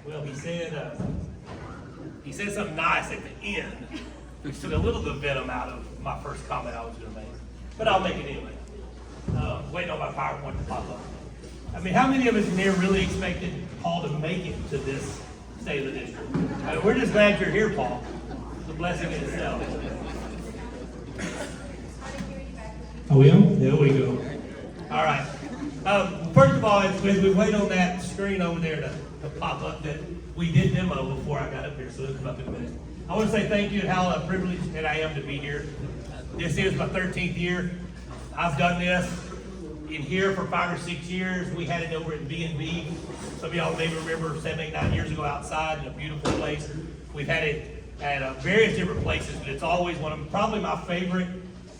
Well, he said something nice at the end, which took a little of the venom out of my first comment I was going to make. But I'll make it anyway. Waiting on my PowerPoint to pop up. I mean, how many of us in here really expected Paul to make it to this state of the district? We're just glad you're here, Paul. It's a blessing in itself. Are we on? There we go. All right. First of all, as we wait on that screen over there to pop up, that we did demo before I got up here, so it'll come up in a minute. I want to say thank you and how privileged that I am to be here. This is my 13th year. I've done this in here for 5 or 6 years. We had it over at B&B. Some of y'all maybe remember 7, 8, 9 years ago outside in a beautiful place. We've had it at various different places, but it's always probably my favorite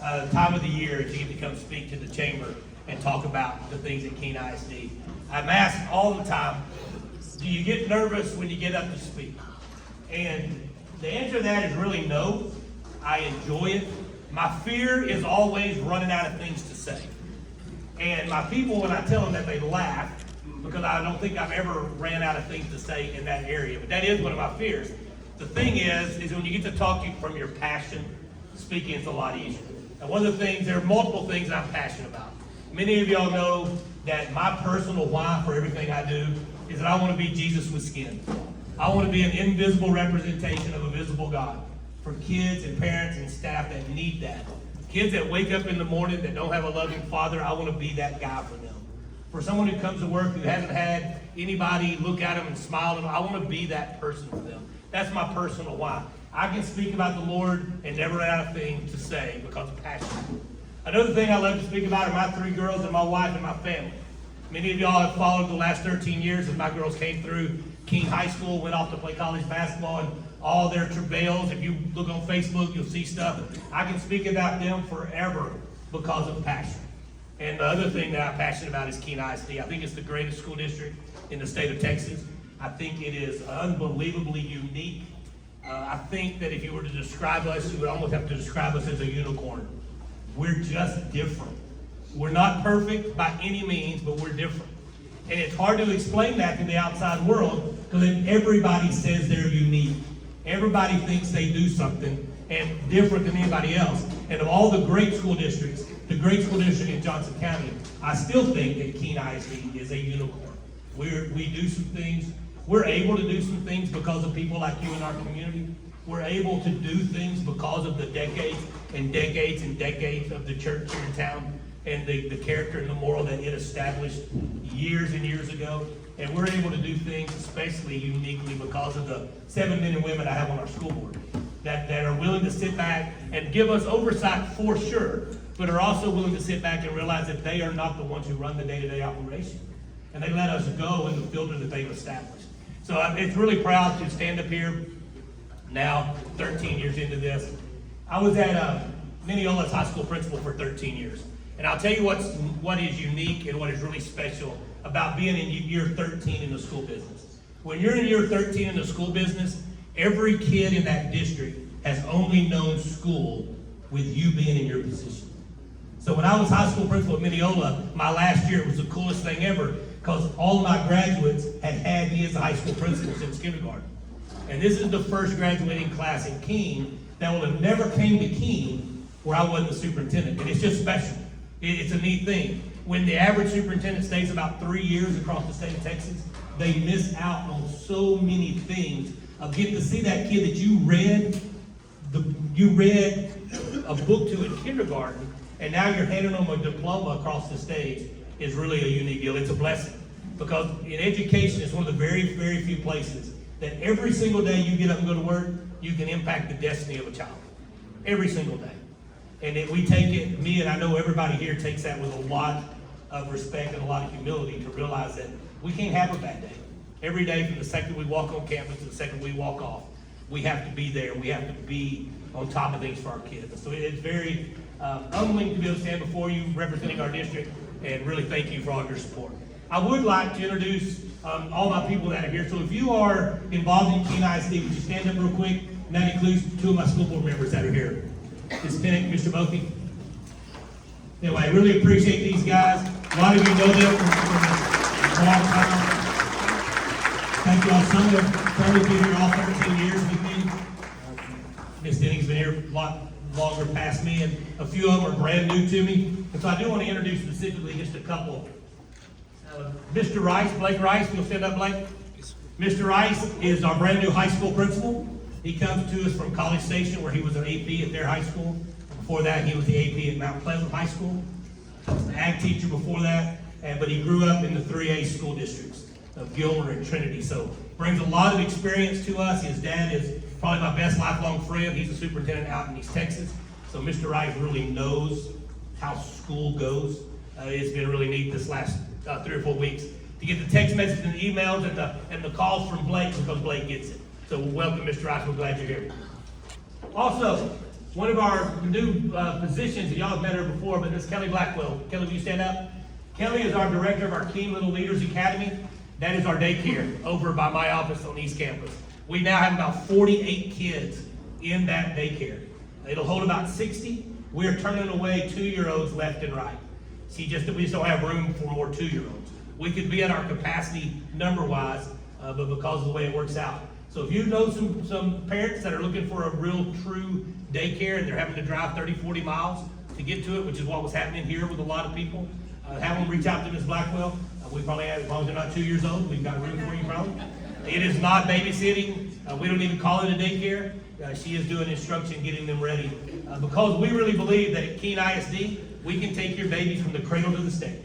time of the year to get to come speak to the chamber and talk about the things at KISD. I'm asked all the time, do you get nervous when you get up to speak? And the answer to that is really no. I enjoy it. My fear is always running out of things to say. And my people, when I tell them that, they laugh because I don't think I've ever ran out of things to say in that area. But that is one of my fears. The thing is when you get to talk from your passion, speaking is a lot easier. And one of the things, there are multiple things I'm passionate about. Many of y'all know that my personal why for everything I do is that I want to be Jesus with skin. I want to be an invisible representation of a visible God for kids and parents and staff that need that. Kids that wake up in the morning that don't have a loving father, I want to be that guy for them. For someone who comes to work who hasn't had anybody look at them and smile at them, I want to be that person for them. That's my personal why. I can speak about the Lord and never run out of things to say because of passion. Another thing I love to speak about are my 3 girls and my wife and my family. Many of y'all have followed the last 13 years as my girls came through King High School, went off to play college basketball, and all their travails. If you look on Facebook, you'll see stuff. I can speak about them forever because of passion. And the other thing that I'm passionate about is KISD. I think it's the greatest school district in the state of Texas. I think it is unbelievably unique. I think that if you were to describe us, you would almost have to describe us as a unicorn. We're just different. We're not perfect by any means, but we're different. And it's hard to explain that to the outside world because everybody says they're unique. Everybody thinks they do something and different than anybody else. And of all the great school districts, the great school district in Johnson County, I still think that KISD is a unicorn. We do some things. We're able to do some things because of people like you in our community. We're able to do things because of the decades and decades and decades of the church here in town and the character and the moral that it established years and years ago. And we're able to do things especially uniquely because of the 7 men and women I have on our school board that are willing to sit back and give us oversight for sure, but are also willing to sit back and realize that they are not the ones who run the day-to-day operation. And they let us go in the filter that they've established. So it's really proud to stand up here now, 13 years into this. I was at Mineola's high school principal for 13 years. And I'll tell you what is unique and what is really special about being in year 13 in the school business. When you're in year 13 in the school business, every kid in that district has only known school with you being in your position. So when I was high school principal at Mineola, my last year, it was the coolest thing ever because all of my graduates had me as a high school principal since kindergarten. And this is the first graduating class in Keene that will have never came to Keene where I wasn't the superintendent. And it's just special. It's a neat thing. When the average superintendent stays about 3 years across the state of Texas, they miss out on so many things of getting to see that kid that you read a book to in kindergarten, and now you're handing them a diploma across the stage is really a unique deal. It's a blessing because in education, it's one of the very, very few places that every single day you get up and go to work, you can impact the destiny of a child. Every single day. And we take it, me and I know everybody here takes that with a lot of respect and a lot of humility to realize that we can't have a bad day. Every day from the second we walk on campus to the second we walk off, we have to be there. We have to be on top of things for our kids. So it's very humbling to be able to stand before you representing our district and really thank you for all your support. I would like to introduce all my people that are here. So if you are involved in KISD, would you stand up real quick? And that includes 2 of my school board members that are here. Ms. Pinnock, Mr. Mokey. Anyway, I really appreciate these guys. A lot of you know them from a long time. like y'all, some have been here all 13 years with me. Miss Denning's been here a lot longer past me, and a few of them are brand new to me. And so I do want to introduce specifically just a couple. Mr. Rice, Blake Rice, you'll stand up, Blake. Mr. Rice is our brand new high school principal. He comes to us from College Station, where he was an AP at their high school. Before that, he was the AP at Mount Pleasant High School. He was an ag teacher before that, but he grew up in the 3A school districts of Gilmer and Trinity. So brings a lot of experience to us. His dad is probably my best lifelong friend. He's a superintendent out in East Texas. So Mr. Rice really knows how school goes. It's been really neat this last 3 or 4 weeks to get the text messages and the emails and the calls from Blake, because Blake gets it. So welcome, Mr. Rice. We're glad you're here. Also, one of our new positions, and y'all have met her before, but this is Kelly Blackwell. Kelly, will you stand up? Kelly is our director of our Keen Little Leaders Academy. That is our daycare over by my office on East Campus. We now have about 48 kids in that daycare. It'll hold about 60. We are turning away 2-year-olds left and right. We just don't have room for more 2-year-olds. We could be at our capacity number-wise, but because of the way it works out. So if you know some parents that are looking for a real true daycare and they're having to drive 30, 40 miles to get to it, which is what was happening here with a lot of people, have them reach out to Ms. Blackwell. We probably have, as long as they're not 2 years old, we've got room for you, probably. It is not babysitting. We don't even call it a daycare. She is doing instruction, getting them ready. Because we really believe that at KISD, we can take your babies from the cradle to the stage.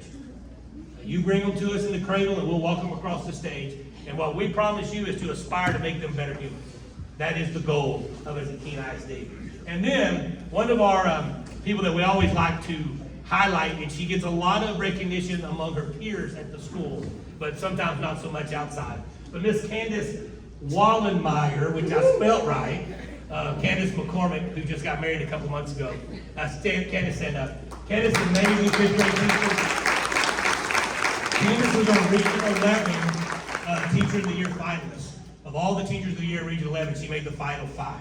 You bring them to us in the cradle and we'll walk them across the stage. And what we promise you is to aspire to make them better humans. That is the goal of us at KISD. And then, one of our people that we always like to highlight, and she gets a lot of recognition among her peers at the school, but sometimes not so much outside. But Miss Candace Wallenmeyer, which I spelt right, Candace McCormick, who just got married a couple months ago. Candace, stand up. Candace is an amazing fifth grade teacher. Candace was our Region 11 Teacher of the Year finalist. Of all the Teachers of the Year at Region 11, she made the final 5.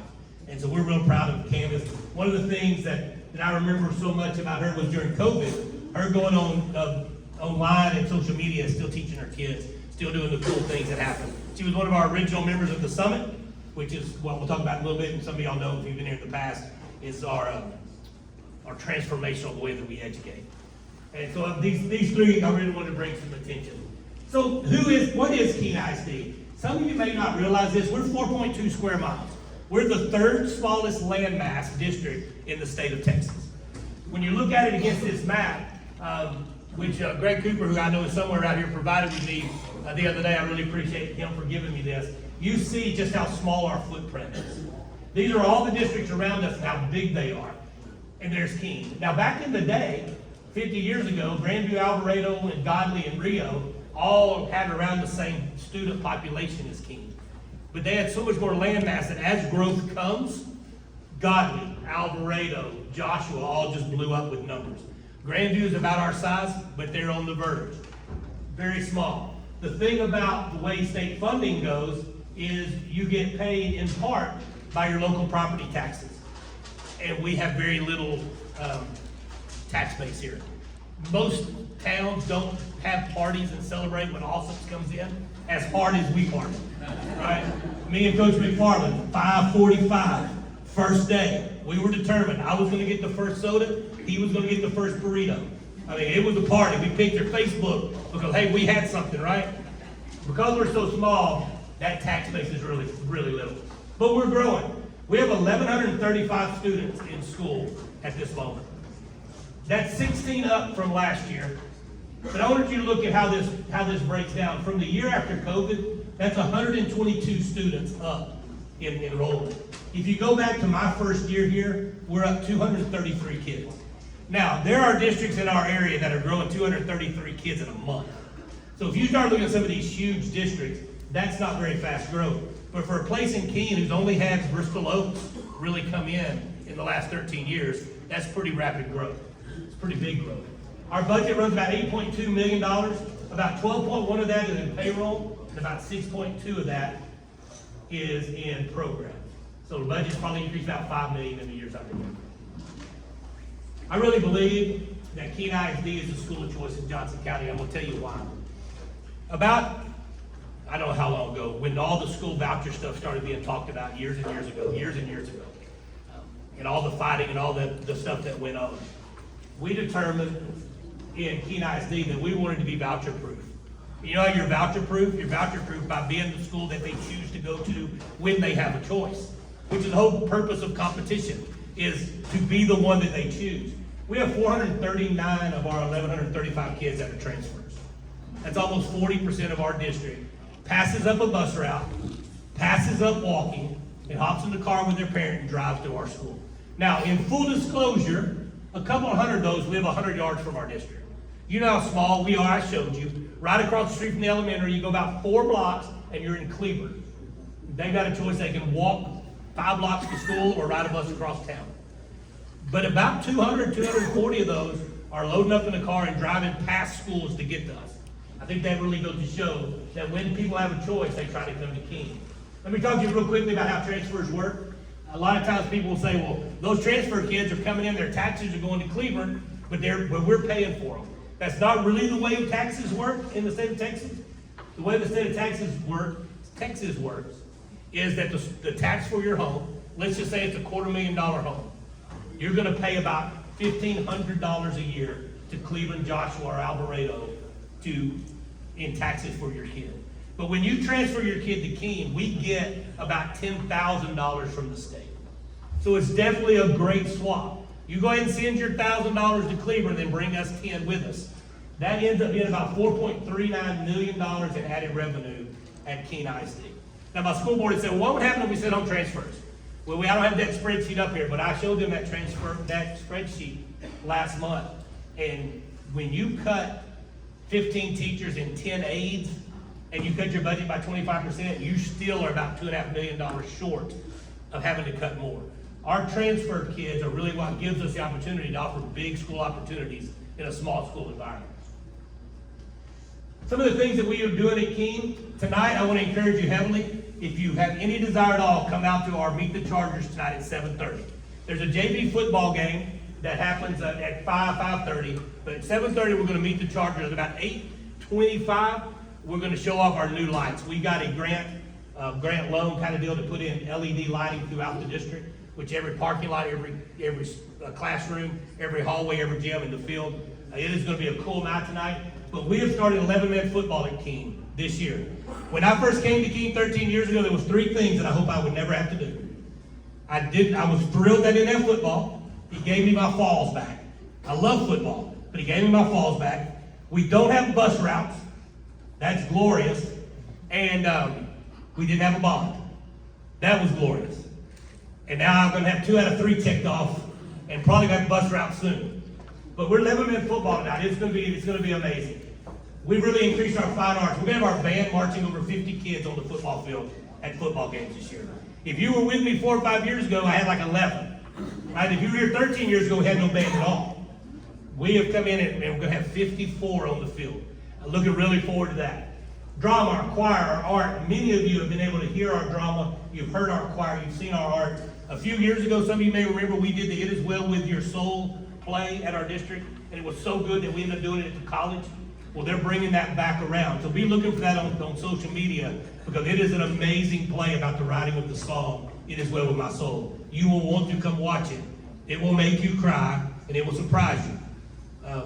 And so we're real proud of Candace. One of the things that I remember so much about her was during COVID, her going on online and social media, still teaching her kids, still doing the cool things that happen. She was one of our original members of the Summit, which is what we'll talk about in a little bit, and some of y'all know if you've been here in the past, is our transformational, the way that we educate. And so these three, I really want to bring some attention. So what is KISD? Some of you may not realize this. We're 4.2 square miles. We're the 3rd smallest landmass district in the state of Texas. When you look at it against this map, which Greg Cooper, who I know is somewhere out here, provided with me the other day, I really appreciate him for giving me this. You see just how small our footprint is. These are all the districts around us and how big they are. And there's Keene. Now back in the day, 50 years ago, Grandview, Alvarado, and Godley, and Rio all had around the same student population as Keene. But they had so much more land mass that as growth comes, Godley, Alvarado, Joshua all just blew up with numbers. Grandview is about our size, but they're on the verge. Very small. The thing about the way state funding goes is you get paid in part by your local property taxes. And we have very little tax base here. Most towns don't have parties and celebrate when Allsup's comes in as hard as we party, right? Me and Coach McFarland, 5:45, first day. We were determined. I was going to get the first soda. He was going to get the first burrito. I mean, it was a party. We picked your Facebook because, hey, we had something, right? Because we're so small, that tax base is really, really little. But we're growing. We have 1,135 students in school at this moment. That's 16 up from last year. But I wanted you to look at how this breaks down. From the year after COVID, that's 122 students up in enrollment. If you go back to my first year here, we're up 233 kids. Now, there are districts in our area that are growing 233 kids in a month. So if you start looking at some of these huge districts, that's not very fast growth. But for a place in Keene who's only had Bristol Oaks really come in the last 13 years, that's pretty rapid growth. It's pretty big growth. Our budget runs about $8.2 million. About 12.1 of that is in payroll, and about 6.2 of that is in programs. So the budget's probably increased about $5 million in the years I've been here. I really believe that KISD is the school of choice in Johnson County. I'm going to tell you why. About I don't know how long ago, when all the school voucher stuff started being talked about years and years ago, and all the fighting and all the stuff that went on. We determined in KISD that we wanted to be voucher proof. You know how you're voucher proof? You're voucher proof by being the school that they choose to go to when they have a choice, which is the whole purpose of competition, is to be the one that they choose. We have 439 of our 1,135 kids that are transfers. That's almost 40% of our district. Passes up a bus route, passes up walking, and hops in the car with their parent and drives to our school. Now, in full disclosure, a couple hundred of those live 100 yards from our district. You know how small we are, I showed you. Right across the street from the elementary, you go about 4 blocks and you're in Cleveland. They've got a choice, they can walk 5 blocks to school or ride a bus across town. But about 200, 240 of those are loading up in the car and driving past schools to get to us. I think that really goes to show that when people have a choice, they try to come to Keene. Let me talk to you real quickly about how transfers work. A lot of times people will say, well, those transfer kids are coming in, their taxes are going to Cleveland, but we're paying for them. That's not really the way taxes work in the state of Texas. The way the state of Texas works is that the tax for your home, let's just say it's a $250,000 home. You're gonna pay about $1,500 a year to Cleveland, Joshua, or Alvarado in taxes for your kid. But when you transfer your kid to Keene, we get about $10,000 from the state. So it's definitely a great swap. You go ahead and send your $1,000 to Cleveland and then bring us 10 with us. That ends up being about $4.39 million in added revenue at Keene ISD. Now my school board had said, well, what would happen if we sent home transfers? Well, I don't have that spreadsheet up here, but I showed them that spreadsheet last month. And when you cut 15 teachers and 10 aides, and you cut your budget by 25%, you still are about $2.5 million short of having to cut more. Our transfer kids are really what gives us the opportunity to offer big school opportunities in a small school environment. Some of the things that we are doing at Keene, tonight I want to encourage you heavily, if you have any desire at all, come out to our Meet the Chargers tonight at 7:30. There's a JV football game that happens at 5:30, but at 7:30 we're going to meet the Chargers. At about 8:25, we're going to show off our new lights. We got a grant loan kind of deal to put in LED lighting throughout the district, which every parking lot, every classroom, every hallway, every gym in the field. It is going to be a cool night tonight. But we have started 11-man football at Keene this year. When I first came to Keene 13 years ago, there was 3 things that I hope I would never have to do. I was thrilled that I didn't have football. He gave me my falls back. I love football, but he gave me my falls back. We don't have bus routes. That's glorious. And we didn't have a bond. That was glorious. And now I'm going to have 2 out of 3 ticked off and probably have bus routes soon. But we're 11-man football tonight. It's going to be amazing. We've really increased our fine arts. We're going to have our band marching over 50 kids on the football field at football games this year. If you were with me 4 or 5 years ago, I had like 11. Right? If you were here 13 years ago, we had no band at all. We have come in and we're going to have 54 on the field. I'm looking really forward to that. Drama, our choir, our art. Many of you have been able to hear our drama. You've heard our choir. You've seen our art. A few years ago, some of you may remember we did the It Is Well With Your Soul play at our district, and it was so good that we ended up doing it at the college. Well, they're bringing that back around. So be looking for that on social media, because it is an amazing play about the writing of the song, It Is Well With My Soul. You will want to come watch it. It will make you cry, and it will surprise you.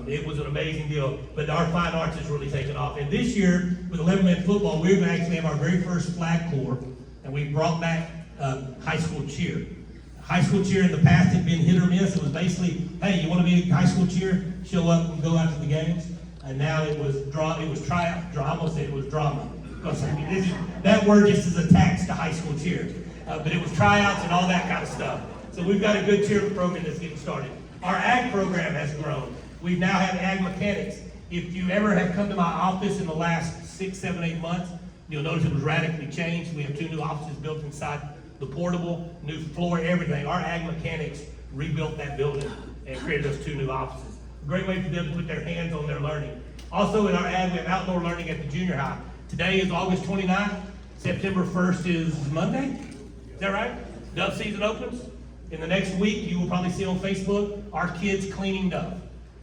It was an amazing deal, but our fine arts has really taken off. And this year, with 11-man football, we're going to actually have our very first flag corps, and we brought back high school cheer. High school cheer in the past had been hit or miss. It was basically, hey, you want to be in high school cheer? Show up and go out to the games. And now it was tryout. I almost said it was drama. Because that word just is attached to high school cheer. But it was tryouts and all that kind of stuff. So we've got a good cheer program that's getting started. Our ag program has grown. We now have ag mechanics. If you ever have come to my office in the last 6, 7, 8 months, you'll notice it was radically changed. We have 2 new offices built inside the portable, new floor, everything. Our ag mechanics rebuilt that building and created those 2 new offices. A great way for them to put their hands on their learning. Also in our ag, we have outdoor learning at the junior high. Today is August 29th. September 1st is Monday. Is that right? Dove season opens. In the next week, you will probably see on Facebook, our kids cleaning dove.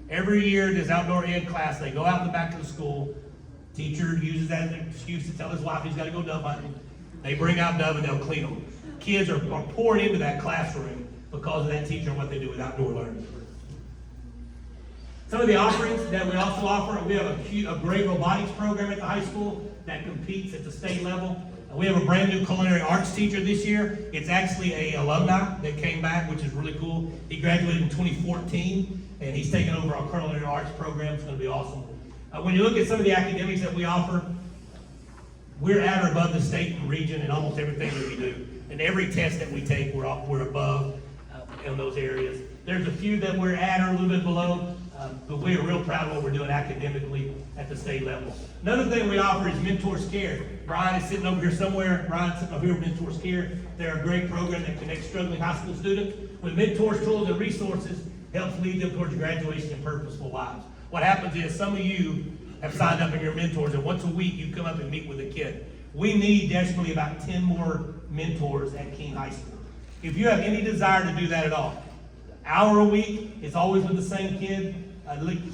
Every year, this outdoor ed class, they go out in the back of the school, Teacher uses that as an excuse to tell his wife he's got to go dove hunting. They bring out dove and they'll clean them. Kids are pouring into that classroom because of that teacher and what they do with outdoor learning. Some of the offerings that we also offer, we have a great robotics program at the high school that competes at the state level. We have a brand new culinary arts teacher this year. It's actually an alumni that came back, which is really cool. He graduated in 2014, and he's taken over our culinary arts program. It's going to be awesome. When you look at some of the academics that we offer, we're at or above the state and region in almost everything that we do. And every test that we take, we're above in those areas. There's a few that we're at or a little bit below, but we are real proud of what we're doing academically at the state level. Another thing we offer is Mentors Care. Brian is sitting over here somewhere. Brian's sitting over here with Mentors Care. They're a great program that connects struggling high school students with mentors, tools, and resources, helps lead them towards graduation and purposeful lives. What happens is some of you have signed up in your mentors, and once a week you come up and meet with a kid. We need desperately about 10 more mentors at Keene High School. If you have any desire to do that at all, hour a week, it's always with the same kid.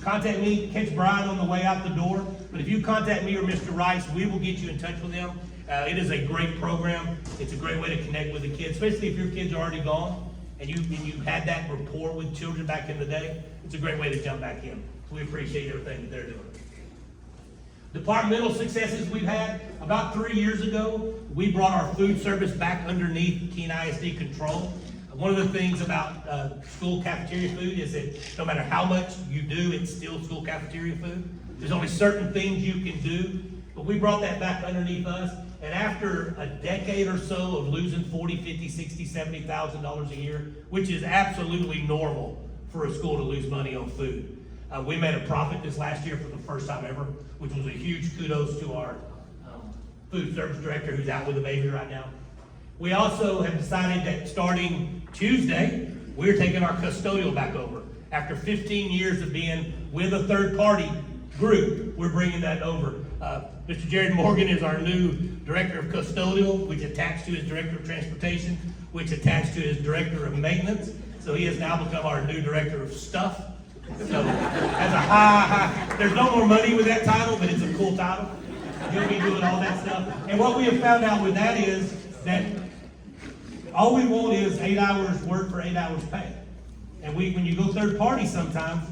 Contact me, catch Brian on the way out the door. But if you contact me or Mr. Rice, we will get you in touch with them. It is a great program. It's a great way to connect with the kids, especially if your kids are already gone and you had that rapport with children back in the day. It's a great way to jump back in. So we appreciate everything that they're doing. Departmental successes we've had. About 3 years ago, we brought our food service back underneath Keene ISD control. One of the things about school cafeteria food is that no matter how much you do, it's still school cafeteria food. There's only certain things you can do, but we brought that back underneath us. And after a decade or so of losing $40, $50, $60, $70,000 a year, which is absolutely normal for a school to lose money on food, we made a profit this last year for the first time ever, which was a huge kudos to our food service director who's out with a baby right now. We also have decided that starting Tuesday, we're taking our custodial back over. After 15 years of being with a third-party group, we're bringing that over. Mr. Jared Morgan is our new director of custodial, which attached to his director of transportation, which attached to his director of maintenance. So he has now become our new director of stuff. So that's a high, there's no more money with that title, but it's a cool title. He'll be doing all that stuff. And what we have found out with that is that all we want is 8 hours work for 8 hours pay. And when you go third party sometimes,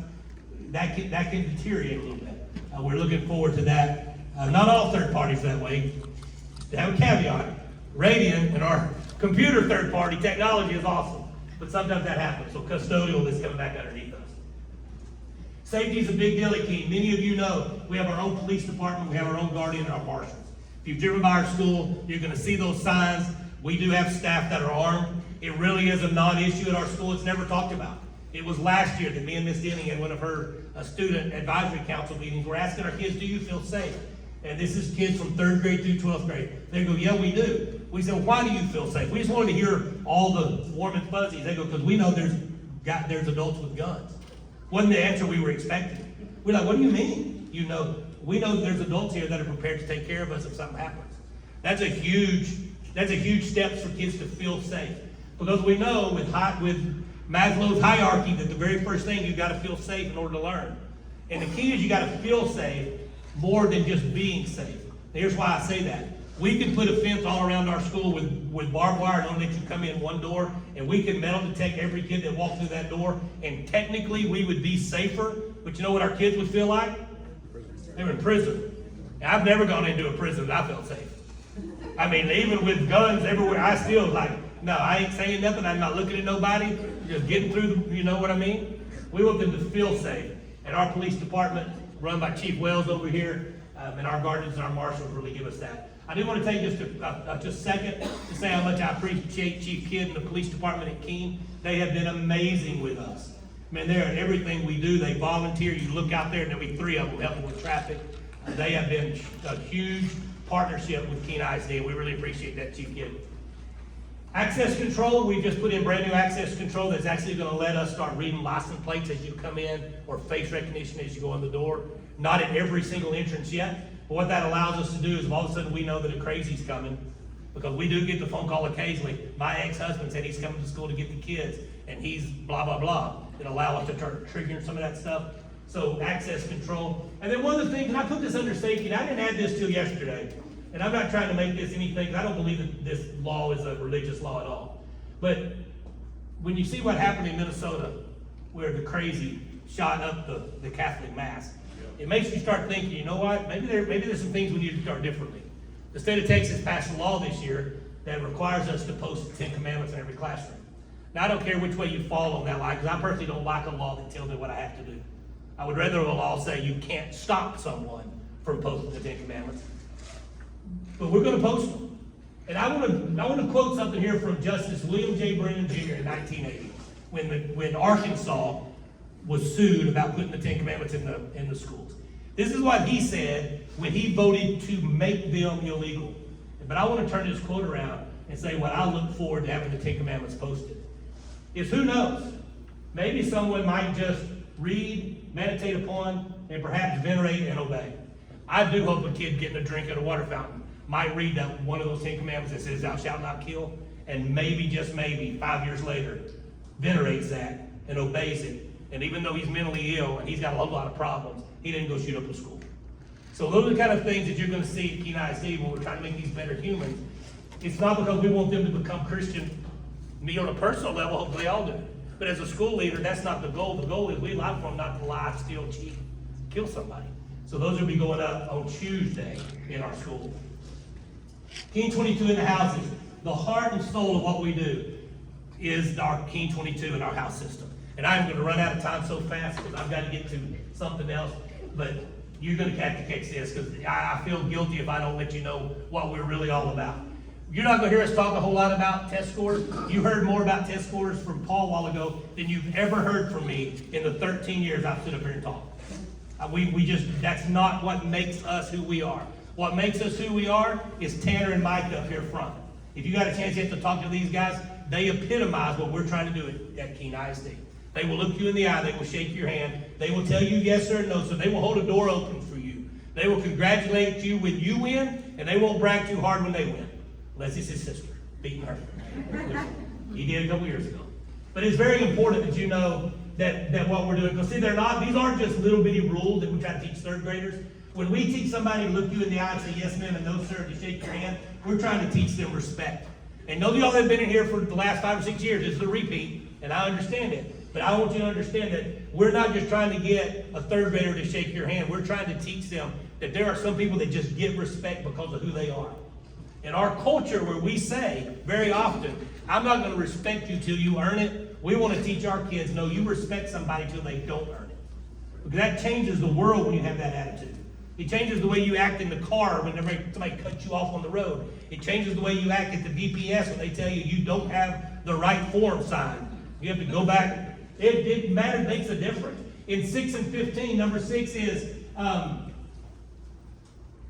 that can deteriorate a little bit. We're looking forward to that. Not all third parties that way. To have a caveat, Radian and our computer third party technology is awesome, but sometimes that happens. So custodial is coming back underneath us. Safety is a big deal at Keene. Many of you know we have our own police department, we have our own guardian and our marshals. If you've driven by our school, you're going to see those signs. We do have staff that are armed. It really is a non-issue at our school. It's never talked about. It was last year that me and Miss Denning at one of her student advisory council meetings were asking our kids, do you feel safe? And this is kids from 3rd grade through 12th grade. They go, yeah, we do. We said, well, why do you feel safe? We just wanted to hear all the warm and fuzzies. They go, because we know there's adults with guns. Wasn't the answer we were expecting. We're like, what do you mean? We know there's adults here that are prepared to take care of us if something happens. That's a huge step for kids to feel safe. Because we know with Maslow's hierarchy that the very first thing you've got to feel safe in order to learn. And the key is you got to feel safe more than just being safe. Here's why I say that. We can put a fence all around our school with barbed wire and only let you come in one door, and we can metal detect every kid that walks through that door, and technically we would be safer, but you know what our kids would feel like? They were in prison. And I've never gone into a prison and I felt safe. I mean, even with guns everywhere, I still like, no, I ain't saying nothing, I'm not looking at nobody, just getting through you know what I mean? We want them to feel safe. And our police department, run by Chief Wells over here, and our guardians and our marshals really give us that. I do want to take just a second to say how much I appreciate Chief Kidd and the police department at Keene. They have been amazing with us. Man, they're at everything we do. They volunteer. You look out there, and there'll be 3 of them helping with traffic. They have been a huge partnership with Keene ISD, and we really appreciate that, Chief Kidd. Access control, we just put in brand new access control that's actually going to let us start reading license plates as you come in, or face recognition as you go in the door. Not at every single entrance yet, but what that allows us to do is all of a sudden we know that a crazy's coming, because we do get the phone call occasionally. My ex-husband said he's coming to school to get the kids, and he's blah, blah, blah. It'll allow us to start triggering some of that stuff. So access control. And then one of the things, and I put this under safety, and I didn't add this till yesterday, and I'm not trying to make this anything, 'cause I don't believe that this law is a religious law at all. But when you see what happened in Minnesota, where the crazy shot up the Catholic Mass, it makes you start thinking, you know what, maybe there's some things we need to start differently. The state of Texas passed a law this year that requires us to post the 10 Commandments in every classroom. Now, I don't care which way you fall on that line, because I personally don't like a law that tells me what I have to do. I would rather a law say you can't stop someone from posting the 10 Commandments. But we're going to post them. And I want to quote something here from Justice William J. Brennan Jr. in 1980, when Arkansas was sued about putting the 10 Commandments in the schools. This is what he said when he voted to make them illegal. But I want to turn this quote around and say what I look forward to having the 10 Commandments posted. Is who knows? Maybe someone might just read, meditate upon, and perhaps venerate and obey. I do hope a kid getting a drink at a water fountain might read that one of those 10 Commandments that says, "Thou shalt not kill," and maybe, just maybe, 5 years later, venerates that and obeys it. And even though he's mentally ill and he's got a whole lot of problems, he didn't go shoot up a school. So those are the kind of things that you're going to see at KISD when we're trying to make these better humans. It's not because we want them to become Christian, me on a personal level, hopefully they all do. But as a school leader, that's not the goal. The goal is we like for them not to lie, steal, cheat, kill somebody. So those will be going up on Tuesday in our school. King 22 in the houses. The heart and soul of what we do is our King 22 in our house system. And I'm going to run out of time so fast because I've got to get to something else. But you're going to have to catch this because I feel guilty if I don't let you know what we're really all about. You're not going to hear us talk a whole lot about test scores. You heard more about test scores from Paul a while ago than you've ever heard from me in the 13 years I've stood up here and talked. That's not what makes us who we are. What makes us who we are is Tanner and Mike up here front. If you got a chance yet to talk to these guys, they epitomize what we're trying to do at KISD. They will look you in the eye, they will shake your hand, they will tell you yes or no, so they will hold a door open for you. They will congratulate you when you win, and they won't brag too hard when they win. Unless it's his sister, beating her. He did a couple years ago. But it's very important that you know that what we're doing, because see, these aren't just little bitty rules that we try to teach third graders. When we teach somebody to look you in the eye and say yes ma'am and no sir, to shake your hand, we're trying to teach them respect. And those of y'all that have been in here for the last 5 or 6 years, this is a repeat, and I understand it. But I want you to understand that we're not just trying to get a third grader to shake your hand. We're trying to teach them that there are some people that just get respect because of who they are. In our culture where we say very often, I'm not going to respect you till you earn it, we want to teach our kids, no, you respect somebody till they don't earn it. Because that changes the world when you have that attitude. It changes the way you act in the car when somebody cuts you off on the road. It changes the way you act at the DPS when they tell you you don't have the right form signed. You have to go back. It matters, makes a difference. In 6 and 15, number 6 is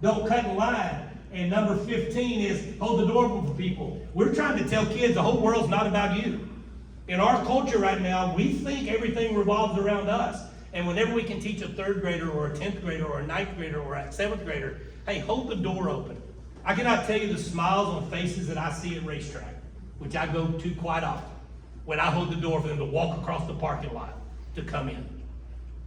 don't cut in line. And number 15 is hold the door open for people. We're trying to tell kids the whole world's not about you. In our culture right now, we think everything revolves around us. And whenever we can teach a 3rd grader or a 10th grader or a 9th grader or a 7th grader, hey, hold the door open. I cannot tell you the smiles on faces that I see at racetrack, which I go to quite often, when I hold the door for them to walk across the parking lot to come in.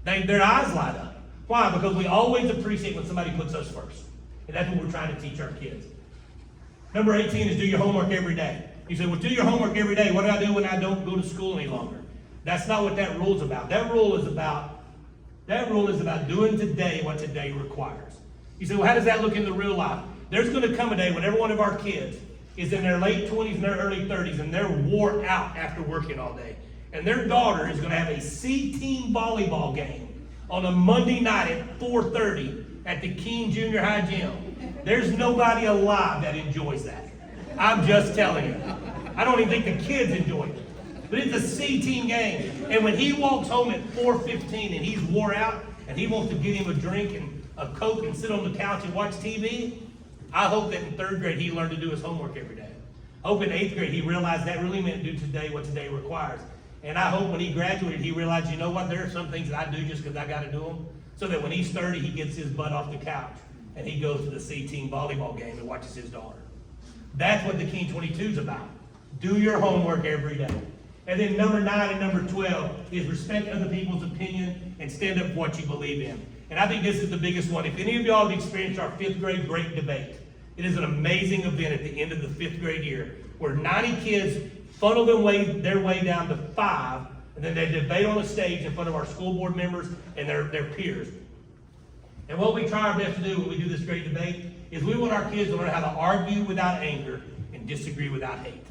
Their eyes light up. Why? Because we always appreciate when somebody puts us first. And that's what we're trying to teach our kids. Number 18 is do your homework every day. You say, well, do your homework every day. What do I do when I don't go to school any longer? That's not what that rule is about. That rule is about doing today what today requires. You say, well, how does that look in the real life? There's going to come a day when every one of our kids is in their late 20s and their early 30s, and they're wore out after working all day. And their daughter is going to have a C-team volleyball game on a Monday night at 4:30 at the Keene Junior High gym. There's nobody alive that enjoys that. I'm just telling you. I don't even think the kids enjoy it. But it's a C-team game. And when he walks home at 4:15 and he's wore out and he wants to get him a drink and a Coke and sit on the couch and watch TV, I hope that in 3rd grade he learned to do his homework every day. I hope in 8th grade he realized that really meant do today what today requires. And I hope when he graduated he realized, you know what, there are some things that I do just because I got to do them. So that when he's 30, he gets his butt off the couch and he goes to the C-team volleyball game and watches his daughter. That's what the King 22 is about. Do your homework every day. And then number 9 and number 12 is respect other people's opinion and stand up for what you believe in. And I think this is the biggest one. If any of y'all have experienced our 5th grade great debate, it is an amazing event at the end of the 5th grade year where 90 kids funnel their way down to 5, and then they debate on a stage in front of our school board members and their peers. And what we try our best to do when we do this great debate is we want our kids to learn how to argue without anger and disagree without hate.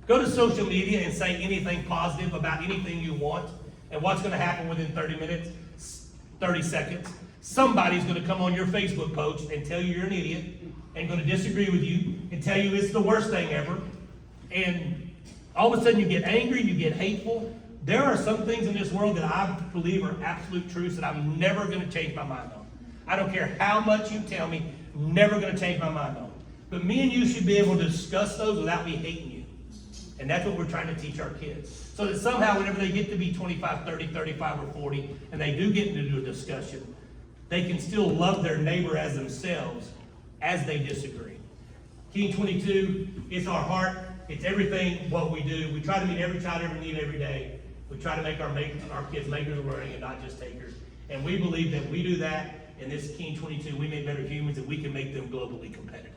Go to social media and say anything positive about anything you want, and what's going to happen within 30 minutes, 30 seconds? Somebody's going to come on your Facebook post and tell you you're an idiot and going to disagree with you and tell you it's the worst thing ever. And all of a sudden you get angry, you get hateful. There are some things in this world that I believe are absolute truths that I'm never going to change my mind on. I don't care how much you tell me, never going to change my mind on. But me and you should be able to discuss those without me hating you. And that's what we're trying to teach our kids. So that somehow whenever they get to be 25, 30, 35, or 40, and they do get into a discussion, they can still love their neighbor as themselves as they disagree. King 22, it's our heart. It's everything what we do. We try to meet every child, every need, every day. We try to make our kids makers of learning and not just takers. And we believe that we do that in this King 22. We make better humans and we can make them globally competitive.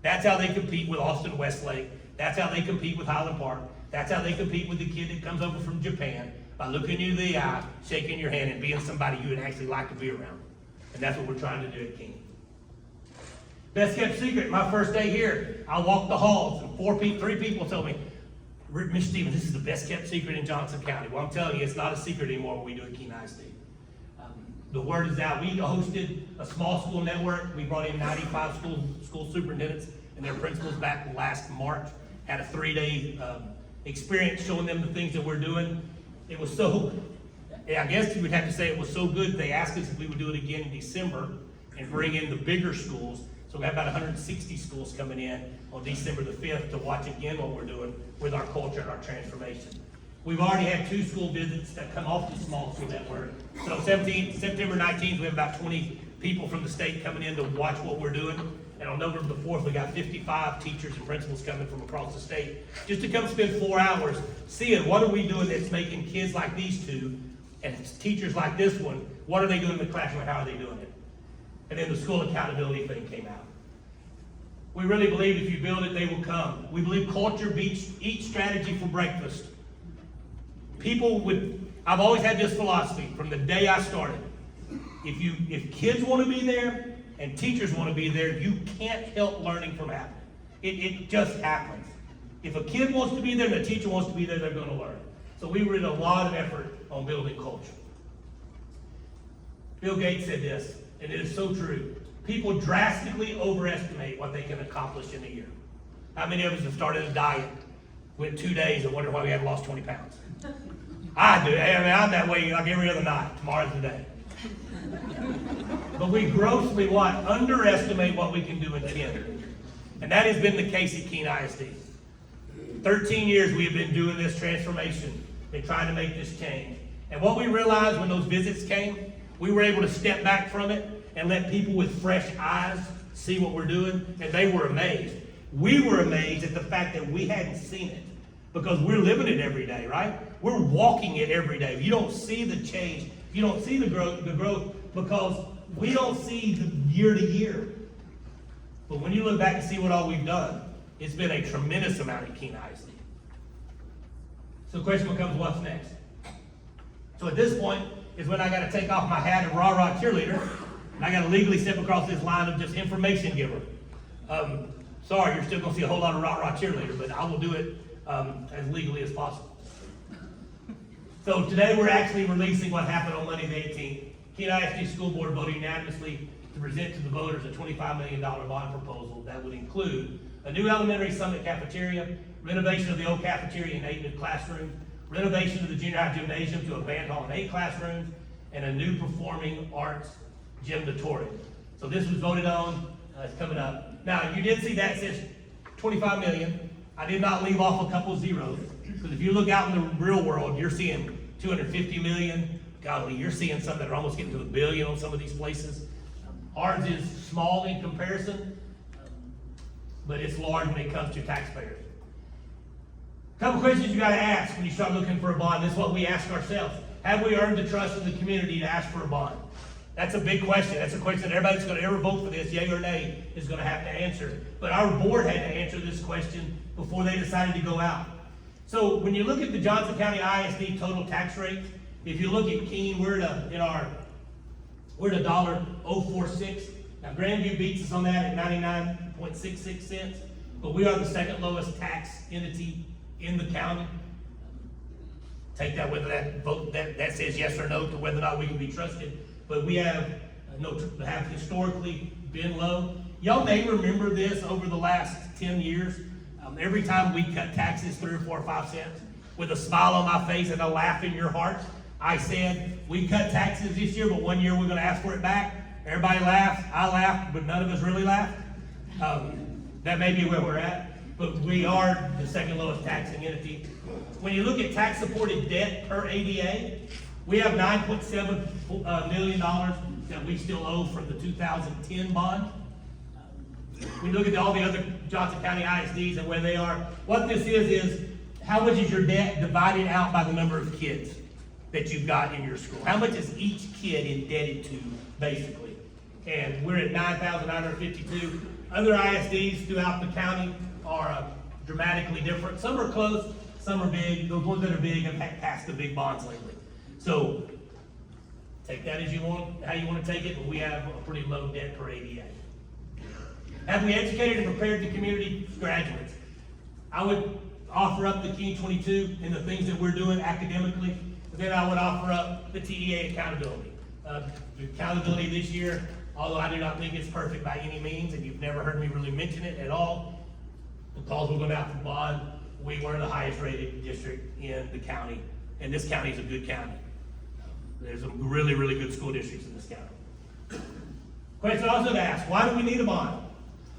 That's how they compete with Austin Westlake. That's how they compete with Highland Park. That's how they compete with the kid that comes over from Japan, by looking you in the eye, shaking your hand, and being somebody you would actually like to be around. And that's what we're trying to do at King. Best kept secret, my first day here, I walked the halls and 3 people told me, Mr. Stevens, this is the best kept secret in Johnson County. Well, I'm telling you, it's not a secret anymore what we do at KISD. The word is out. We hosted a small school network. We brought in 95 school superintendents and their principals back last March. Had a 3-day experience showing them the things that we're doing. It was so, I guess you would have to say it was so good, they asked us if we would do it again in December and bring in the bigger schools. So we have about 160 schools coming in on December the 5th to watch again what we're doing with our culture and our transformation. We've already had 2 school visits that come off the small school network. So September 19th, we have about 20 people from the state coming in to watch what we're doing. And on November the 4th, we got 55 teachers and principals coming from across the state just to come spend 4 hours seeing what are we doing that's making kids like these 2 and teachers like this one, what are they doing in the classroom and how are they doing it? And then the school accountability thing came out. We really believe if you build it, they will come. We believe culture beats eat strategy for breakfast. I've always had this philosophy from the day I started. If kids want to be there and teachers want to be there, you can't help learning from happening. It just happens. If a kid wants to be there and a teacher wants to be there, they're going to learn. So we did a lot of effort on building culture. Bill Gates said this, and it is so true. People drastically overestimate what they can accomplish in a year. How many of us have started a diet, went 2 days, and wondered why we hadn't lost 20 pounds? I do. I'm that way like every other night. Tomorrow's the day. But we grossly underestimate what we can do in 10. And that has been the case at Keene ISD. 13 years we have been doing this transformation and trying to make this change. And what we realized when those visits came, we were able to step back from it and let people with fresh eyes see what we're doing, and they were amazed. We were amazed at the fact that we hadn't seen it because we're living it every day, right? We're walking it every day. You don't see the change. You don't see the growth because we don't see the year to year. But when you look back and see what all we've done, it's been a tremendous amount at Keene ISD. So the question becomes, what's next? So at this point is when I got to take off my hat of rah-rah cheerleader, and I got to legally step across this line of just information giver. Sorry, you're still going to see a whole lot of rah-rah cheerleader, but I will do it as legally as possible. So today we're actually releasing what happened on Monday the 18th. Keene ISD School Board voted unanimously to present to the voters a $25 million bond proposal that would include a new elementary summit cafeteria, renovation of the old cafeteria and 8 new classrooms, renovation of the junior high gymnasium to a band hall and 8 classrooms, and a new performing arts gymnatorium. So this was voted on, it's coming up. Now, you did see that says $25 million. I did not leave off a couple zeros, because if you look out in the real world, you're seeing $250 million. Golly, you're seeing some that are almost getting to $1 billion on some of these places. Ours is small in comparison, but it's large when it comes to taxpayers. Couple questions you got to ask when you start looking for a bond. This is what we ask ourselves. Have we earned the trust of the community to ask for a bond? That's a big question. That's a question that everybody that's going to ever vote for this, yay or nay, is going to have to answer. But our board had to answer this question before they decided to go out. So when you look at the Johnson County ISD total tax rate, if you look at Keene, we're at $1.046. Now Grandview beats us on that at 99.66 cents, but we are the second lowest tax entity in the county. Take that whether that vote that says yes or no to whether or not we can be trusted. But we have historically been low. Y'all may remember this over the last 10 years. Every time we cut taxes 3 or 4 or 5 cents, with a smile on my face and a laugh in your heart, I said, we cut taxes this year, but one year we're going to ask for it back. Everybody laughed, I laughed, but none of us really laughed. That may be where we're at, but we are the second lowest taxing entity. When you look at tax supported debt per ADA, we have $9.7 million that we still owe from the 2010 bond. When you look at all the other Johnson County ISDs and where they are, what this is how much is your debt divided out by the number of kids that you've got in your school? How much is each kid indebted to, basically? And we're at 9,952. Other ISDs throughout the county are dramatically different. Some are close, some are big. Those ones that are big have passed the big bonds lately. So take that as you want, how you want to take it, but we have a pretty low debt per ADA. Have we educated and prepared the community graduates? I would offer up the Keene 22 and the things that we're doing academically. Then I would offer up the TDA accountability. The accountability this year, although I do not think it's perfect by any means, and you've never heard me really mention it at all, because we're going out for bond, we were the highest rated district in the county, and this county is a good county. There's some really, really good school districts in this county. Question also to ask, why do we need a bond?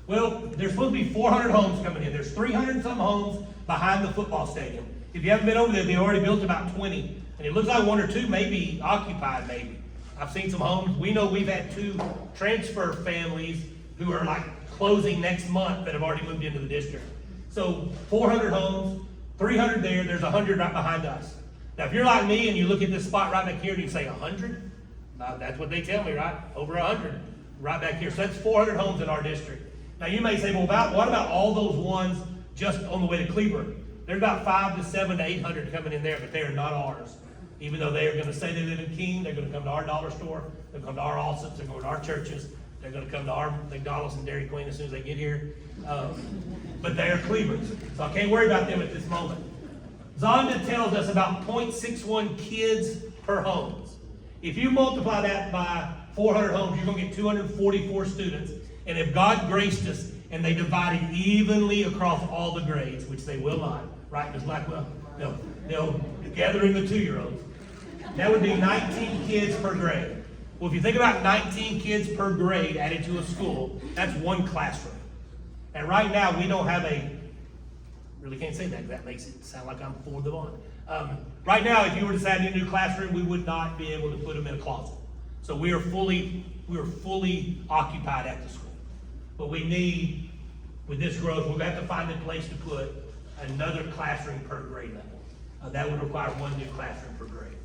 Well, there's supposed to be 400 homes coming in. There's 300 and some homes behind the football stadium. If you haven't been over there, they already built about 20. And it looks like 1 or 2 may be occupied, maybe. I've seen some homes. We know we've had 2 transfer families who are like closing next month that have already moved into the district. So 400 homes, 300 there, there's 100 right behind us. Now, if you're like me and you look at this spot right back here and you say 100, that's what they tell me, right? Over 100, right back here. So that's 400 homes in our district. Now, you may say, well, what about all those ones just on the way to Cleburne? There's about 500 to 700 to 800 coming in there, but they are not ours. Even though they are going to say they live in Keene, they're going to come to our dollar store, they're going to come to our Allsup's, they're going to our churches, they're going to come to our McDonald's and Dairy Queen as soon as they get here. But they are Cleburne's, so I can't worry about them at this moment. Zonda tells us about 0.61 kids per home. If you multiply that by 400 homes, you're going to get 244 students. And if God graced us and they divided evenly across all the grades, which they will not, right? Ms. Blackwell? They'll gather in the 2-year-olds. That would be 19 kids per grade. Well, if you think about 19 kids per grade added to a school, that's 1 classroom. And right now, we don't have really can't say that, that makes it sound like I'm for the bond. Right now, if you were to decide a new classroom, we would not be able to put them in a closet. So we are fully occupied at the school. But we need, with this growth, we're going to have to find a place to put another classroom per grade level. That would require 1 new classroom per grade.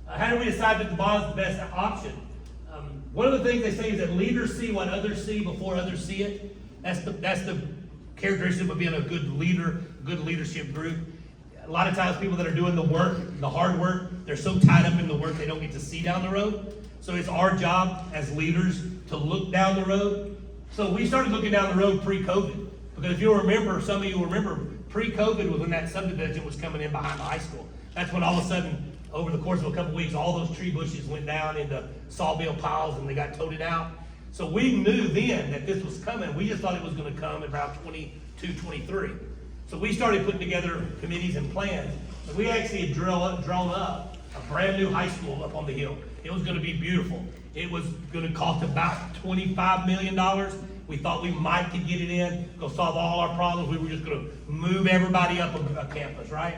How do we decide that the bond is the best option? One of the things they say is that leaders see what others see before others see it. That's the characteristic of being a good leader, good leadership group. A lot of times people that are doing the work, the hard work, they're so tied up in the work they don't get to see down the road. So it's our job as leaders to look down the road. So we started looking down the road pre-COVID. Because if you'll remember, some of you will remember, pre-COVID was when that subdivision was coming in behind the high school. That's when all of a sudden, over the course of a couple weeks, all those tree bushes went down into sawmill piles and they got toted out. So we knew then that this was coming. We just thought it was going to come around 22, 23. So we started putting together committees and plans. And we actually had drawn up a brand new high school up on the hill. It was going to be beautiful. It was going to cost about $25 million. We thought we might could get it in, go solve all our problems. We were just going to move everybody up a campus, right?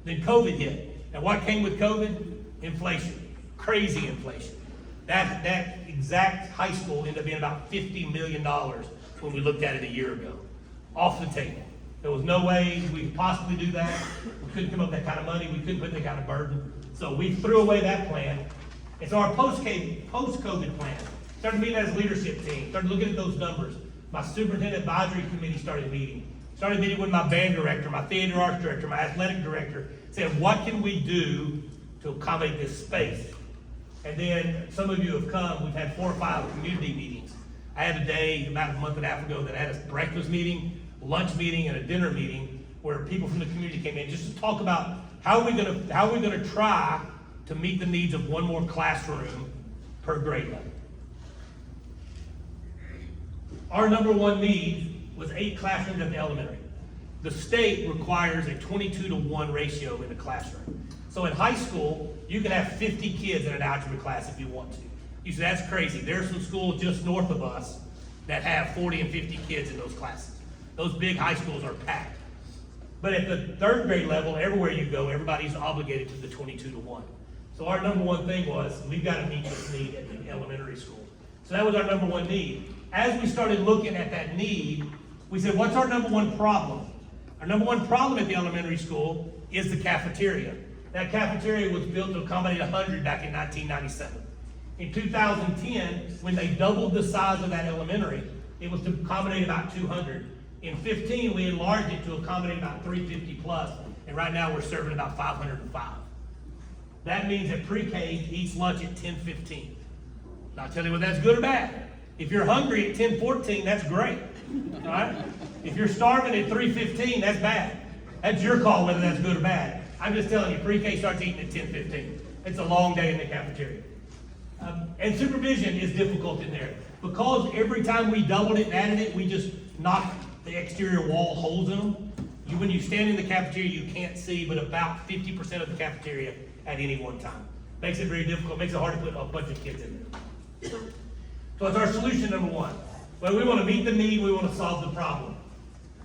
Then COVID hit. And what came with COVID? Inflation. Crazy inflation. That exact high school ended up being about $50 million when we looked at it a year ago. Off the table. There was no way we could possibly do that. We couldn't come up with that kind of money. We couldn't put that kind of burden. So we threw away that plan. And so our post-COVID plan, started meeting as a leadership team, started looking at those numbers. My superintendent advisory committee started meeting. Started meeting with my band director, my theater arts director, my athletic director, saying, what can we do to accommodate this space? And then some of you have come, we've had 4 or 5 community meetings. I had a day about a month and a half ago that I had a breakfast meeting, lunch meeting, and a dinner meeting where people from the community came in just to talk about how are we gonna try to meet the needs of one more classroom per grade level. Our number one need was 8 classrooms at the elementary. The state requires a 22-to-1 ratio in the classroom. So in high school, you can have 50 kids in an algebra class if you want to. You say, that's crazy. There are some schools just north of us that have 40 and 50 kids in those classes. Those big high schools are packed. But at the 3rd grade level, everywhere you go, everybody's obligated to the 22-to-1. So our number one thing was, we've got to meet this need at the elementary school. So that was our number one need. As we started looking at that need, we said, what's our number one problem? Our number one problem at the elementary school is the cafeteria. That cafeteria was built to accommodate 100 back in 1997. In 2010, when they doubled the size of that elementary, it was to accommodate about 200. In 15, we enlarged it to accommodate about 350 plus, and right now we're serving about 505. That means at pre-K, eats lunch at 10:15. Now I'll tell you whether that's good or bad. If you're hungry at 10:14, that's great, all right? If you're starving at 3:15, that's bad. That's your call whether that's good or bad. I'm just telling you, pre-K starts eating at 10:15. It's a long day in the cafeteria. And supervision is difficult in there. Because every time we doubled it and added it, we just knocked the exterior wall holes in them. When you stand in the cafeteria, you can't see but about 50% of the cafeteria at any one time. Makes it very difficult, makes it hard to put a bunch of kids in there. So it's our solution number one. Well, we want to meet the need, we want to solve the problem.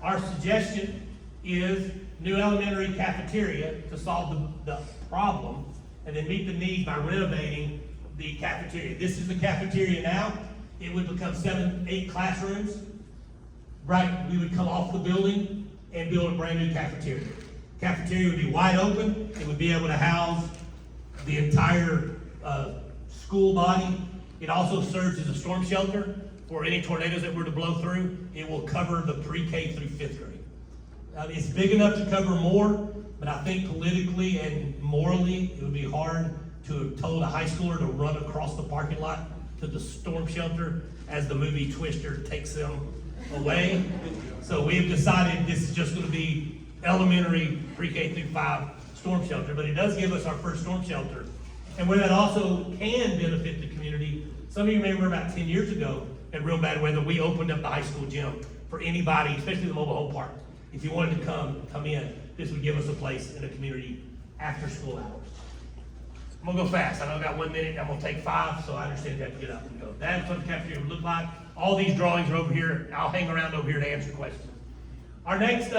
Our suggestion is new elementary cafeteria to solve the problem, and then meet the need by renovating the cafeteria. This is the cafeteria now. It would become 7, 8 classrooms. Right, we would come off the building and build a brand new cafeteria. Cafeteria would be wide open. It would be able to house the entire school body. It also serves as a storm shelter for any tornadoes that were to blow through. It will cover the pre-K through 5th grade. It's big enough to cover more, but I think politically and morally, it would be hard to have told a high schooler to run across the parking lot to the storm shelter as the movie Twister takes them away. So we have decided this is just going to be elementary pre-K through 5 storm shelter, but it does give us our first storm shelter. And where that also can benefit the community, some of you may remember about 10 years ago, in real bad weather, we opened up the high school gym for anybody, especially the mobile home park. If you wanted to come in, this would give us a place in the community after school hours. I'm gonna go fast. I know I've got 1 minute, I'm gonna take 5, so I understand you have to get up and go. That's what the cafeteria would look like. All these drawings are over here. I'll hang around over here to answer questions. Our next,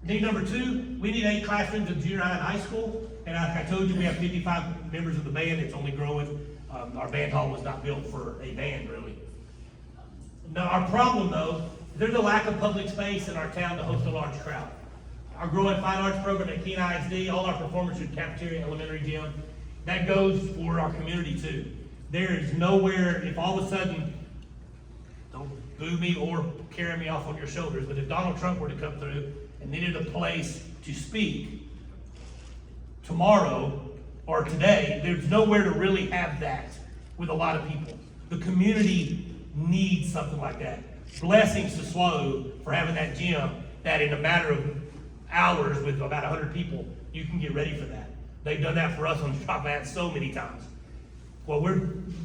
need number 2, we need 8 classrooms in junior high and high school. And like I told you, we have 55 members of the band. It's only growing. Our band hall was not built for a band, really. Now, our problem, though, is there's a lack of public space in our town to host a large crowd. Our growing fine arts program at KISD, all our performers in cafeteria, elementary gym, that goes for our community too. There is nowhere, if all of a sudden, don't boo me or carry me off on your shoulders, but if Donald Trump were to come through and needed a place to speak tomorrow or today, there's nowhere to really have that with a lot of people. The community needs something like that. Blessings to SWO for having that gym that in a matter of hours with about 100 people, you can get ready for that. They've done that for us on Drop Ad so many times. What we're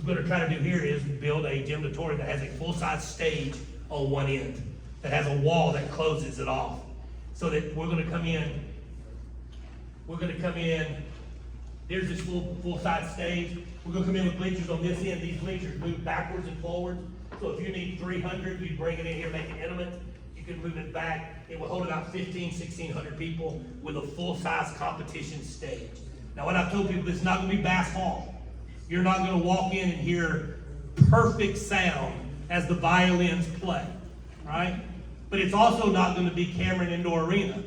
going to try to do here is build a gym auditorium that has a full-size stage on one end, that has a wall that closes it off, so that we're going to come in. There's this full-size stage. We're going to come in with bleachers on this end. These bleachers move backwards and forwards. So if you need 300, you bring it in here, make it intimate. You can move it back. It will hold about 1,600 people with a full-size competition stage. Now, what I've told people, this is not going to be Bass Hall. You're not going to walk in and hear perfect sound as the violins play, right? But it's also not gonna be Cameron Indoor Arena,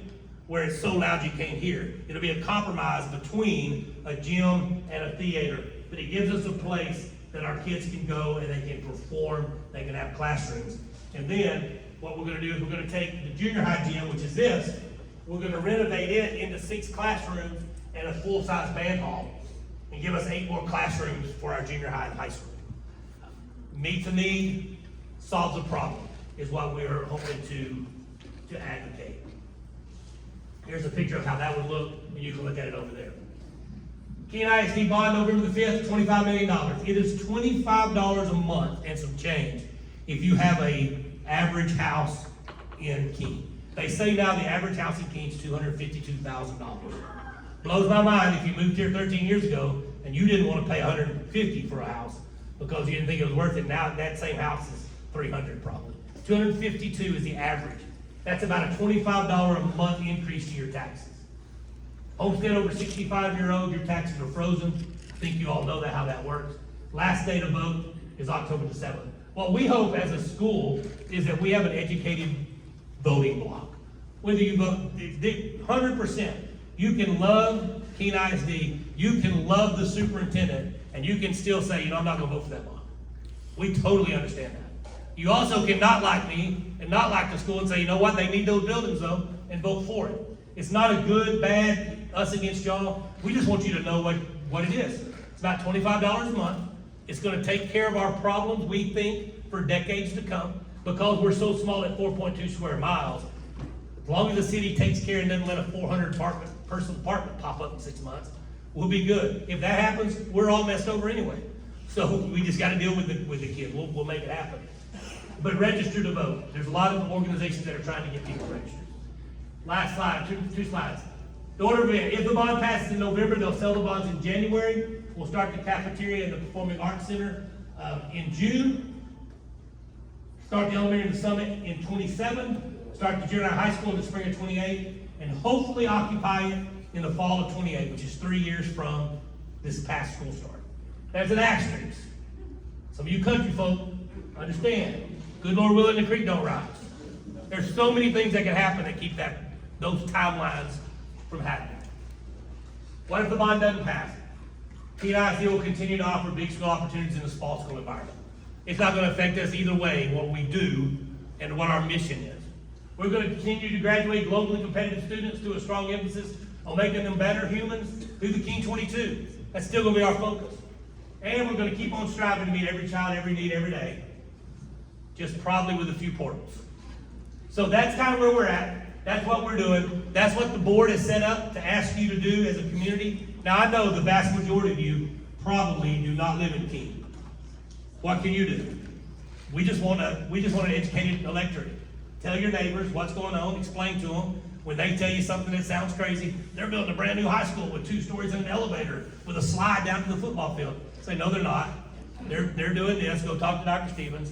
where it's so loud you can't hear. It'll be a compromise between a gym and a theater, but it gives us a place that our kids can go and they can perform, they can have classrooms. And then, what we're gonna do is we're gonna take the junior high gym, which is this, we're gonna renovate it into 6 classrooms and a full-size band hall, and give us 8 more classrooms for our junior high and high school. Meets a need, solves a problem, is what we're hoping to advocate. Here's a picture of how that would look, and you can look at it over there. KISD bond November the 5th, $25 million. It is $25 a month and some change if you have a average house in Keene. They say now the average house in Keene is $252,000. Blows my mind if you moved here 13 years ago and you didn't want to pay $150 for a house because you didn't think it was worth it. Now that same house is $300 probably. $252 is the average. That's about a $25 a month increase to your taxes. Homestead over 65-year-old, your taxes are frozen. I think you all know that, how that works. Last day to vote is October the 7th. What we hope as a school is that we have an educated voting block. Whether you vote 100%, you can love Keene ISD, you can love the superintendent, and you can still say, you know, I'm not gonna vote for that block. We totally understand that. You also cannot like me and not like the school and say, you know what, they need those buildings though, and vote for it. It's not a good, bad, us against y'all. We just want you to know what it is. It's about $25 a month. It's gonna take care of our problems, we think, for decades to come, because we're so small at 4.2 square miles. As long as the city takes care and doesn't let a 400-person apartment pop up in 6 months, we'll be good. If that happens, we're all messed over anyway. So we just gotta deal with the kids. We'll make it happen. But register to vote. There's a lot of organizations that are trying to get people registered. Last slide, two slides. The order of event, if the bond passes in November, they'll sell the bonds in January. We'll start the cafeteria and the Performing Arts Center in June. Start the elementary and the summit in 27. Start the junior high school in the spring of 28. And hopefully occupy it in the fall of 28, which is 3 years from this past school start. There's an asterisk. Some of you country folk understand. Good Lord willing, the creek don't rise. There's so many things that can happen that keep those timelines from happening. What if the bond doesn't pass? KISD will continue to offer big school opportunities in the small school environment. It's not going to affect us either way, what we do and what our mission is. We're going to continue to graduate globally competitive students through a strong emphasis on making them better humans through the Keene 22. That's still going to be our focus. And we're going to keep on striving to meet every child, every need, every day. Just probably with a few portals. So that's kind of where we're at. That's what we're doing. That's what the board has set up to ask you to do as a community. Now I know the vast majority of you probably do not live in Keene. What can you do? We just want an educated electorate. Tell your neighbors what's going on, explain to them. When they tell you something that sounds crazy, they're building a brand new high school with 2 stories and an elevator with a slide down to the football field. Say, no, they're not. They're doing this. Go talk to Dr. Stevens.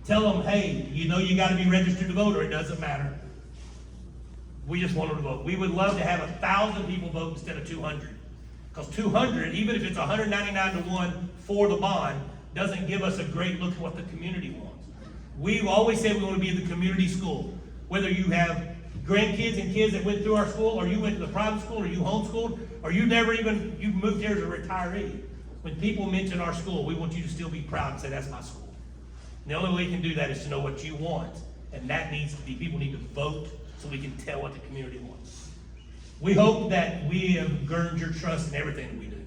Tell them, hey, you know you got to be registered to vote or it doesn't matter. We just want them to vote. We would love to have 1,000 people vote instead of 200. Because 200, even if it's 199 to 1 for the bond, doesn't give us a great look at what the community wants. We've always said we want to be the community school. Whether you have grandkids and kids that went through our school, or you went to the private school, or you homeschooled, or you moved here as a retiree. When people mention our school, we want you to still be proud and say, that's my school. And the only way we can do that is to know what you want. And that needs to be, people need to vote so we can tell what the community wants. We hope that we have earned your trust in everything that we do.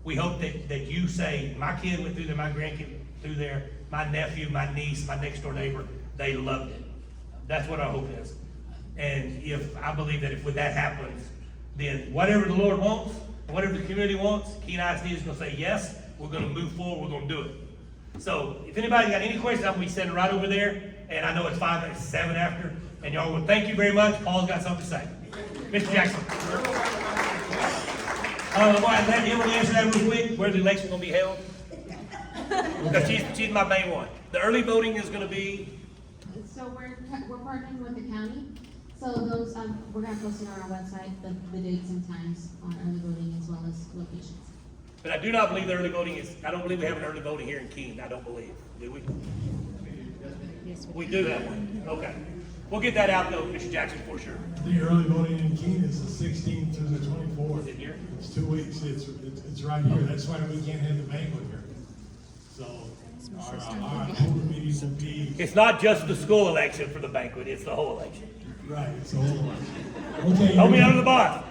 We hope that you say, my kid went through there, my grandkid through there, my nephew, my niece, my next door neighbor, they loved it. That's what our hope is. And I believe that if that happens, then whatever the Lord wants, whatever the community wants, Keene ISD is going to say yes, we're going to move forward, we're going to do it. So if anybody got any questions, I'm going to be standing right over there. And I know it's 7 after. And y'all, well, thank you very much. Paul's got something to say. Mr. Jackson. Well, let Emily answer that real quick. Where's the election going to be held? Because she's my main one. The early voting is going to be. So we're partnering with the county. So those we're going to post it on our website the dates and times on early voting as well as locations. But I do not believe the early voting is. I don't believe we have an early voting here in Keene. I don't believe. Do we? Yes, we do have one. Okay. We'll get that out though, Mr. Jackson, for sure. The early voting in Keene is the 16th through the Is 24th. it here? It's 2 weeks. It's right here. That's why we can't have the banquet here. So our October meeting will be It's not just the school election for the banquet, it's the whole election. right. It's the whole one. Okay. Hold me under the bus.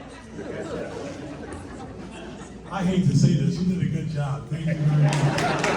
I hate to say this. You did a good job. Thank you very much.